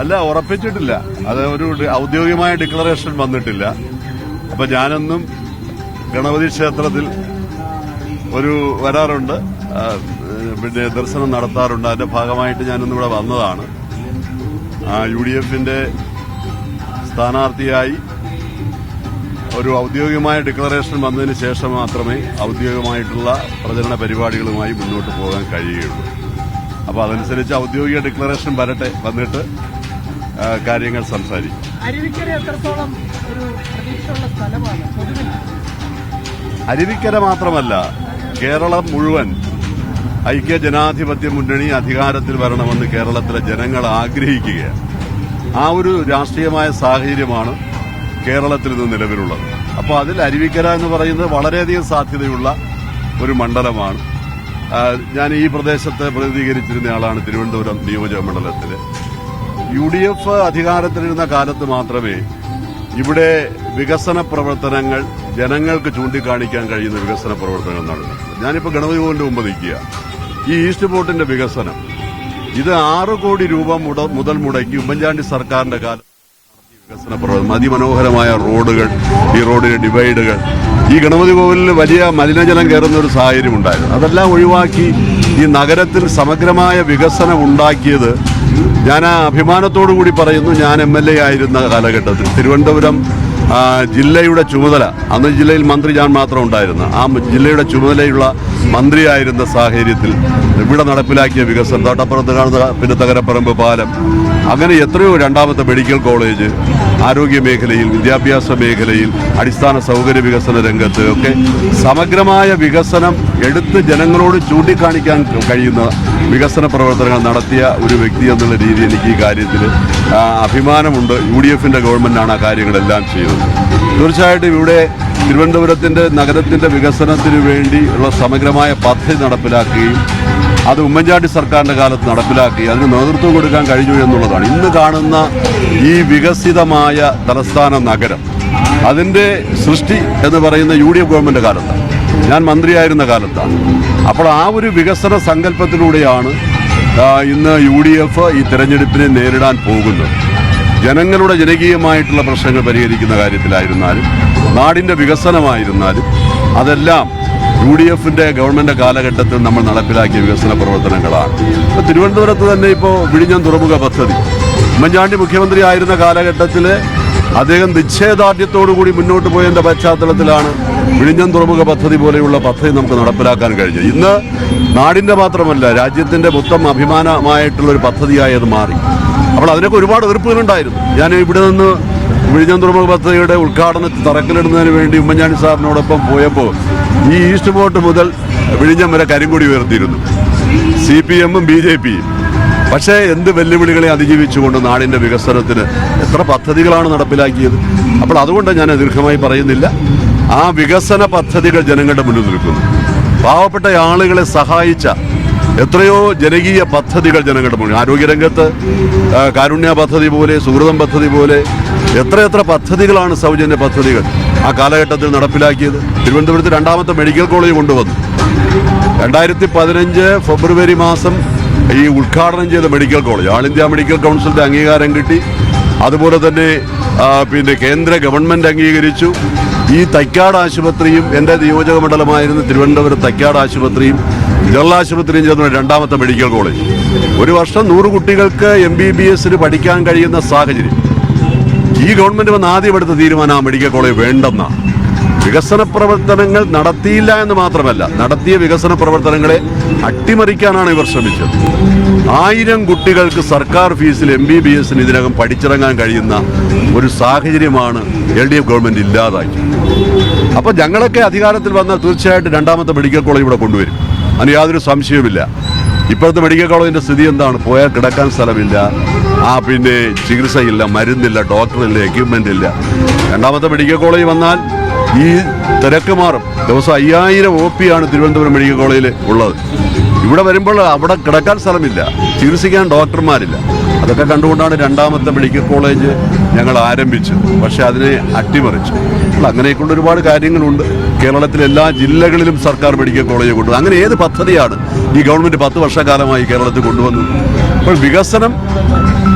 അല്ല, ഉറപ്പിച്ചിട്ടില്ല. അത് ഒരു ഔദ്യോഗികമായ ഡിക്ലറേഷൻ വന്നിട്ടില്ല. അപ്പൊ ഞാനെന്നും ഗണപതി ക്ഷേത്രത്തിൽ വരാറുണ്ട്, പിന്നെ ദർശനം നടത്താറുണ്ട്. അതിന്റെ ഭാഗമായിട്ട് ഞാനിന്നിവിടെ വന്നതാണ്. UDFന്റെ സ്ഥാനാർത്ഥിയായി ഒരു ഔദ്യോഗികമായ ഡിക്ലറേഷൻ വന്നതിന് ശേഷം മാത്രമേ ഔദ്യോഗികമായിട്ടുള്ള പ്രചരണ പരിപാടികളുമായി മുന്നോട്ട് പോകാൻ കഴിയുകയുള്ളൂ. അപ്പോൾ അതനുസരിച്ച് ഔദ്യോഗിക ഡിക്ലറേഷൻ വന്നിട്ട് കാര്യങ്ങൾ സംസാരിക്കും. അരുവിക്കര മാത്രമല്ല, കേരളം മുഴുവൻ ഐക്യ ജനാധിപത്യ മുന്നണി അധികാരത്തിൽ വരണമെന്ന് കേരളത്തിലെ ജനങ്ങൾ ആഗ്രഹിക്കുകയാണ്. ആ ഒരു രാഷ്ട്രീയമായ സാഹചര്യമാണ് കേരളത്തിൽ നിന്ന് നിലവിലുള്ളത്. അപ്പോൾ അതിൽ അരുവിക്കര എന്ന് പറയുന്നത് വളരെയധികം സാധ്യതയുള്ള ഒരു മണ്ഡലമാണ്. ഞാൻ ഈ പ്രദേശത്ത് പ്രതിനിധീകരിച്ചിരുന്ന ആളാണ് തിരുവനന്തപുരം നിയോജക മണ്ഡലത്തിൽ. UDF അധികാരത്തിലിരുന്ന കാലത്ത് മാത്രമേ ഇവിടെ വികസന പ്രവർത്തനങ്ങൾ ജനങ്ങൾക്ക് ചൂണ്ടിക്കാണിക്കാൻ കഴിയുന്ന വികസന പ്രവർത്തനങ്ങൾ നടന്നു. ഞാനിപ്പോൾ ഗണപതി ഭവന്റെ മുമ്പ് നിൽക്കുക. ഈ ഈസ്റ്റ് പോർട്ടിന്റെ വികസനം, ഇത് 6 കോടി രൂപ മുതൽ മുടക്കി ഉമ്മൻചാണ്ടി സർക്കാരിന്റെ കാലത്ത് വികസന പ്രവർത്തനം, അതിമനോഹരമായ റോഡുകൾ, ഈ റോഡിലെ ഡിവൈഡുകൾ, ഈ ഗണപതി കോവിലിൽ വലിയ മലിനജലം കയറുന്ന ഒരു സാഹചര്യം ഉണ്ടായിരുന്നു. അതെല്ലാം ഒഴിവാക്കി ഈ നഗരത്തിൽ സമഗ്രമായ വികസനം ഉണ്ടാക്കിയത് ഞാൻ അഭിമാനത്തോടുകൂടി പറയുന്നു. ഞാൻ MLA ആയിരുന്ന കാലഘട്ടത്തിൽ തിരുവനന്തപുരം ജില്ലയുടെ ചുമതല, അന്ന് ജില്ലയിൽ മന്ത്രി ഞാൻ മാത്രം ഉണ്ടായിരുന്നു, ആ ജില്ലയുടെ ചുമതലയുള്ള മന്ത്രിയായിരുന്ന സാഹചര്യത്തിൽ ഇവിടെ നടപ്പിലാക്കിയ വികസനം, തോട്ടപ്പുറത്ത് കാണുന്ന പിന്നെ തകരപ്പറമ്പ് പാലം, അങ്ങനെ എത്രയോ, രണ്ടാമത്തെ മെഡിക്കൽ കോളേജ്, ആരോഗ്യ മേഖലയിൽ, വിദ്യാഭ്യാസ മേഖലയിൽ, അടിസ്ഥാന സൗകര്യ വികസന രംഗത്ത് ഒക്കെ സമഗ്രമായ വികസനം എടുത്ത് ജനങ്ങളോട് ചൂണ്ടിക്കാണിക്കാൻ കഴിയുന്ന വികസന പ്രവർത്തനങ്ങൾ നടത്തിയ ഒരു വ്യക്തി എന്നുള്ള രീതി എനിക്ക് ഈ കാര്യത്തിൽ അഭിമാനമുണ്ട്. UDFന്റെ ഗവൺമെന്റാണ് ആ കാര്യങ്ങളെല്ലാം ചെയ്തത്. തീർച്ചയായിട്ടും ഇവിടെ തിരുവനന്തപുരത്തിന്റെ നഗരത്തിന്റെ വികസനത്തിന് വേണ്ടിയുള്ള സമഗ്രമായ പദ്ധതി നടപ്പിലാക്കുകയും അത് ഉമ്മൻചാണ്ടി സർക്കാരിന്റെ കാലത്ത് നടപ്പിലാക്കി അതിന് നേതൃത്വം കൊടുക്കാൻ കഴിഞ്ഞു എന്നുള്ളതാണ്. ഇന്ന് കാണുന്ന ഈ വികസിതമായ തലസ്ഥാന നഗരം, അതിന്റെ സൃഷ്ടി എന്ന് പറയുന്ന UDF ഗവൺമെന്റ് കാലത്താണ്, ഞാൻ മന്ത്രിയായിരുന്ന കാലത്താണ്. അപ്പോൾ ആ ഒരു വികസന സങ്കല്പത്തിലൂടെയാണ് ഇന്ന് UDF ഈ തെരഞ്ഞെടുപ്പിനെ നേരിടാൻ പോകുന്നത്. ജനങ്ങളുടെ ജനകീയമായിട്ടുള്ള പ്രശ്നങ്ങൾ പരിഹരിക്കുന്ന കാര്യത്തിലായിരുന്നാലും നാടിന്റെ വികസനമായിരുന്നാലും അതെല്ലാം UDFന്റെ ഗവൺമെന്റ് കാലഘട്ടത്തിൽ നമ്മൾ നടപ്പിലാക്കിയ വികസന പ്രവർത്തനങ്ങളാണ്. തിരുവനന്തപുരത്ത് തന്നെ ഇപ്പോൾ വിഴിഞ്ഞം തുറമുഖ പദ്ധതി, ഉമ്മൻചാണ്ടി മുഖ്യമന്ത്രി ആയിരുന്ന കാലഘട്ടത്തിൽ അദ്ദേഹം നിശ്ചയദാർഢ്യത്തോടുകൂടി മുന്നോട്ട് പോയതിന്റെ പശ്ചാത്തലത്തിലാണ് വിഴിഞ്ഞം തുറമുഖ പദ്ധതി പോലെയുള്ള പദ്ധതി നമുക്ക് നടപ്പിലാക്കാൻ കഴിഞ്ഞത്. ഇന്ന് നാടിന്റെ മാത്രമല്ല രാജ്യത്തിന്റെ മൊത്തം അഭിമാനമായിട്ടുള്ള ഒരു പദ്ധതിയായി അത് മാറി. അപ്പോൾ അതിനൊക്കെ ഒരുപാട് എതിർപ്പുകളുണ്ടായിരുന്നു. ഞാൻ ഇവിടെ നിന്ന് വിഴിഞ്ഞം തുറമുഖ പദ്ധതിയുടെ ഉദ്ഘാടനത്തിൽ തറക്കല്ലിടുന്നതിന് വേണ്ടി ഉമ്മൻചാണ്ടി സാറിനോടൊപ്പം പോയപ്പോൾ ഈ ഈസ്റ്റ് പോർട്ട് മുതൽ വിഴിഞ്ഞം വരെ കരിങ്കൊടി ഉയർത്തിയിരുന്നു CPM-ഉം BJP-യും. പക്ഷേ എന്ത് വെല്ലുവിളികളെ അതിജീവിച്ചുകൊണ്ട് നാടിന്റെ വികസനത്തിന് എത്ര പദ്ധതികളാണ് നടപ്പിലാക്കിയത്. അപ്പോൾ അതുകൊണ്ട് ഞാൻ ദീർഘമായി പറയുന്നില്ല. ആ വികസന പദ്ധതികൾ ജനങ്ങളുടെ മുന്നിൽ നിൽക്കുന്നു. പാവപ്പെട്ട ആളുകളെ സഹായിച്ച എത്രയോ ജനകീയ പദ്ധതികൾ ജനങ്ങളുടെ മുന്നിൽ, ആരോഗ്യരംഗത്ത് കാരുണ്യ പദ്ധതി പോലെ, സുഹൃതം പദ്ധതി പോലെ എത്രയെത്ര പദ്ധതികളാണ്, സൗജന്യ പദ്ധതികൾ ആ കാലഘട്ടത്തിൽ നടപ്പിലാക്കിയത്. തിരുവനന്തപുരത്ത് 2ാമത്തെ മെഡിക്കൽ കോളേജ് കൊണ്ടുവന്നു. 2015 ഫെബ്രുവരി മാസം ഈ ഉദ്ഘാടനം ചെയ്ത മെഡിക്കൽ കോളേജ് ആൾ ഇന്ത്യ മെഡിക്കൽ കൗൺസിലിന്റെ അംഗീകാരം കിട്ടി. അതുപോലെ തന്നെ പിന്നെ കേന്ദ്ര ഗവൺമെന്റ് അംഗീകരിച്ചു. ഈ തൈക്കാട് ആശുപത്രിയും എൻ്റെ നിയോജക മണ്ഡലമായിരുന്ന തിരുവനന്തപുരം തൈക്കാട് ആശുപത്രിയും ജനറൽ ആശുപത്രിയും ചേർന്ന 2ാമത്തെ മെഡിക്കൽ കോളേജ്. ഒരു വർഷം 100 കുട്ടികൾക്ക് MBBS പഠിക്കാൻ കഴിയുന്ന സാഹചര്യം. ഈ ഗവൺമെന്റ് വന്ന് ആദ്യം എടുത്ത തീരുമാനം ആ മെഡിക്കൽ കോളേജ് വേണ്ടെന്നാണ്. വികസന പ്രവർത്തനങ്ങൾ നടത്തിയില്ല എന്ന് മാത്രമല്ല, നടത്തിയ വികസന പ്രവർത്തനങ്ങളെ അട്ടിമറിക്കാനാണ് ഇവർ ശ്രമിച്ചത്. 1000 കുട്ടികൾക്ക് സർക്കാർ ഫീസിൽ MBBS ഇതിനകം പഠിച്ചിറങ്ങാൻ കഴിയുന്ന ഒരു സാഹചര്യമാണ് LDF ഗവൺമെന്റ് ഇല്ലാതാക്കി. അപ്പോൾ ഞങ്ങളൊക്കെ അധികാരത്തിൽ വന്നാൽ തീർച്ചയായിട്ടും 2ാമത്തെ മെഡിക്കൽ കോളേജ് ഇവിടെ കൊണ്ടുവരും, അതിന് യാതൊരു സംശയവുമില്ല. ഇപ്പോഴത്തെ മെഡിക്കൽ കോളേജിന്റെ സ്ഥിതി എന്താണ്? പോയാൽ കിടക്കാൻ സ്ഥലമില്ല, പിന്നെ ചികിത്സയില്ല, മരുന്നില്ല, ഡോക്ടറില്ല, എക്യുപ്മെന്റ് ഇല്ല. 2ാമത്തെ മെഡിക്കൽ കോളേജ് വന്നാൽ ഈ തിരക്ക് മാറും. ദിവസം 5000 OP ആണ് തിരുവനന്തപുരം മെഡിക്കൽ കോളേജിൽ ഉള്ളത്. ഇവിടെ വരുമ്പോൾ അവിടെ കിടക്കാൻ സ്ഥലമില്ല, ചികിത്സിക്കാൻ ഡോക്ടർമാരില്ല. അതൊക്കെ കണ്ടുകൊണ്ടാണ് 2ാമത്തെ മെഡിക്കൽ കോളേജ് ഞങ്ങൾ ആരംഭിച്ചത്. പക്ഷെ അതിനെ അട്ടിമറിച്ചു. അങ്ങനെയൊക്കെയുള്ള ഒരുപാട് കാര്യങ്ങളുണ്ട്. കേരളത്തിലെ എല്ലാ ജില്ലകളിലും സർക്കാർ മെഡിക്കൽ കോളേജ് കൊണ്ടുവന്നു. അങ്ങനെ ഏത് പദ്ധതിയാണ് ഈ ഗവൺമെന്റ് 10 വർഷക്കാലമായി കേരളത്തിൽ കൊണ്ടുവന്നത്? അപ്പോൾ വികസനം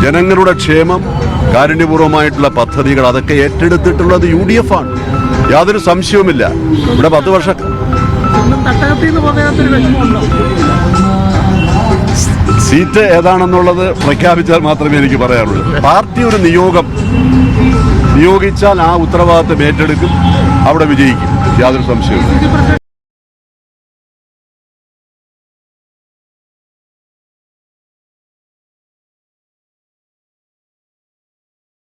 ജനങ്ങളുടെ ക്ഷേമം, കാരുണ്യപൂർവ്വമായിട്ടുള്ള പദ്ധതികൾ അതൊക്കെ ഏറ്റെടുത്തിട്ടുള്ളത് UDF ആണ്. യാതൊരു സംശയവുമില്ല. ഇവിടെ 10 വർഷം സീറ്റ് ഏതാണെന്നുള്ളത് പ്രഖ്യാപിച്ചാൽ മാത്രമേ എനിക്ക് പറയാനുള്ളൂ. പാർട്ടി ഒരു നിയോഗിച്ചാൽ ആ ഉത്തരവാദിത്വം ഏറ്റെടുക്കും, അവിടെ വിജയിക്കും, യാതൊരു സംശയവും.